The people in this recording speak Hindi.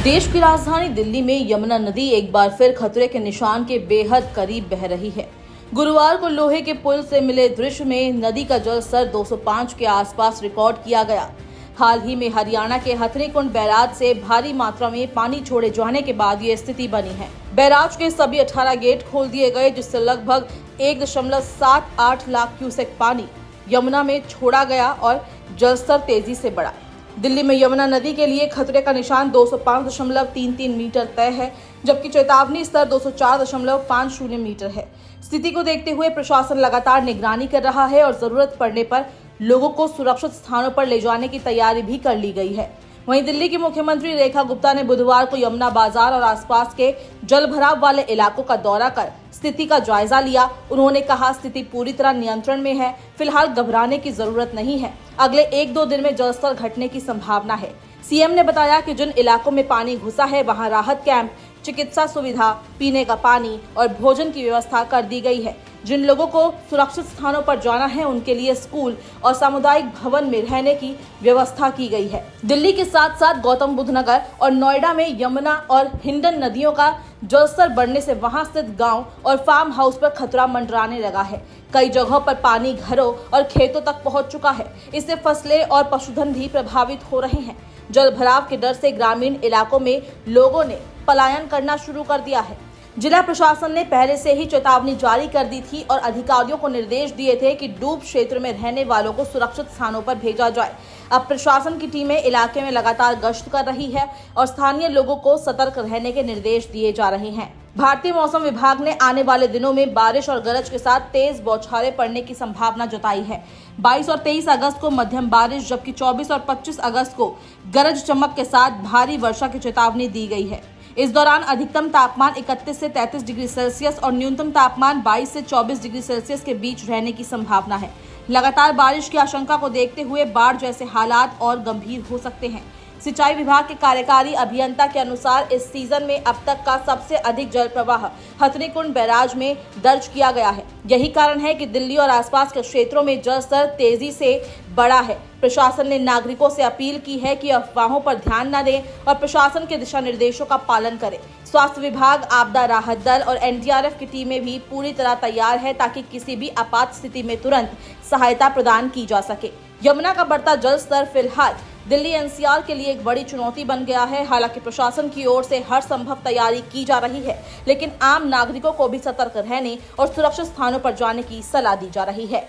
देश की राजधानी दिल्ली में यमुना नदी एक बार फिर खतरे के निशान के बेहद करीब बह रही है। गुरुवार को लोहे के पुल से मिले दृश्य में नदी का जल स्तर 205 के आसपास रिकॉर्ड किया गया। हाल ही में हरियाणा के हथनीकुंड बैराज से भारी मात्रा में पानी छोड़े जाने के बाद ये स्थिति बनी है। बैराज के सभी 18 गेट खोल दिए गए, जिससे लगभग 1.78 लाख क्यूसेक पानी यमुना में छोड़ा गया और जलस्तर तेजी से बढ़ा। दिल्ली में यमुना नदी के लिए खतरे का निशान 205.33 मीटर तय है, जबकि चेतावनी स्तर 204.50 मीटर है। स्थिति को देखते हुए प्रशासन लगातार निगरानी कर रहा है और जरूरत पड़ने पर लोगों को सुरक्षित स्थानों पर ले जाने की तैयारी भी कर ली गई है। वहीं दिल्ली की मुख्यमंत्री रेखा गुप्ता ने बुधवार को यमुना बाजार और आसपास के जल भराव वाले इलाकों का दौरा कर स्थिति का जायजा लिया। उन्होंने कहा, स्थिति पूरी तरह नियंत्रण में है, फिलहाल घबराने की जरूरत नहीं है। अगले 1-2 दिन में जलस्तर घटने की संभावना है। सीएम ने बताया कि जिन इलाकों में पानी घुसा है वहां राहत कैंप, चिकित्सा सुविधा, पीने का पानी और भोजन की व्यवस्था कर दी गई है। जिन लोगों को सुरक्षित स्थानों पर जाना है उनके लिए स्कूल और सामुदायिक भवन में रहने की व्यवस्था की गई है। दिल्ली के साथ साथ गौतम बुद्ध नगर और नोएडा में यमुना और हिंडन नदियों का जलस्तर बढ़ने से वहां स्थित गांव और फार्म हाउस पर खतरा मंडराने लगा है। कई जगहों पर पानी घरों और खेतों तक पहुंच चुका है। इससे फसलें और पशुधन भी प्रभावित हो रहे हैं। जल भराव के डर से ग्रामीण इलाकों में लोगों ने पलायन करना शुरू कर दिया है। जिला प्रशासन ने पहले से ही चेतावनी जारी कर दी थी और अधिकारियों को निर्देश दिए थे कि डूब क्षेत्र में रहने वालों को सुरक्षित स्थानों पर भेजा जाए। अब प्रशासन की टीमें इलाके में लगातार गश्त कर रही है और स्थानीय लोगों को सतर्क रहने के निर्देश दिए जा रहे हैं। भारतीय मौसम विभाग ने आने वाले दिनों में बारिश और गरज के साथ तेज बौछारें पड़ने की संभावना जताई है। 22 और 23 अगस्त को मध्यम बारिश, जबकि 24 और 25 अगस्त को गरज चमक के साथ भारी वर्षा की चेतावनी दी गई है। इस दौरान अधिकतम तापमान 31 से 33 डिग्री सेल्सियस और न्यूनतम तापमान 22 से 24 डिग्री सेल्सियस के बीच रहने की संभावना है। लगातार बारिश की आशंका को देखते हुए बाढ़ जैसे हालात और गंभीर हो सकते हैं। सिंचाई विभाग के कार्यकारी अभियंता के अनुसार इस सीजन में अब तक का सबसे अधिक जल प्रवाह हथनीकुंड बैराज में दर्ज किया गया है। यही कारण है कि दिल्ली और आसपास के क्षेत्रों में जल स्तर तेजी से बढ़ा है। प्रशासन ने नागरिकों से अपील की है कि अफवाहों पर ध्यान न दें और प्रशासन के दिशा निर्देशों का पालन करें। स्वास्थ्य विभाग, आपदा राहत दल और एनडीआरएफ की टीमें भी पूरी तरह तैयार है ताकि किसी भी आपात स्थिति में तुरंत सहायता प्रदान की जा सके। यमुना का बढ़ता जल स्तर फिलहाल दिल्ली एनसीआर के लिए एक बड़ी चुनौती बन गया है। हालांकि प्रशासन की ओर से हर संभव तैयारी की जा रही है, लेकिन आम नागरिकों को भी सतर्क रहने और सुरक्षित स्थानों पर जाने की सलाह दी जा रही है।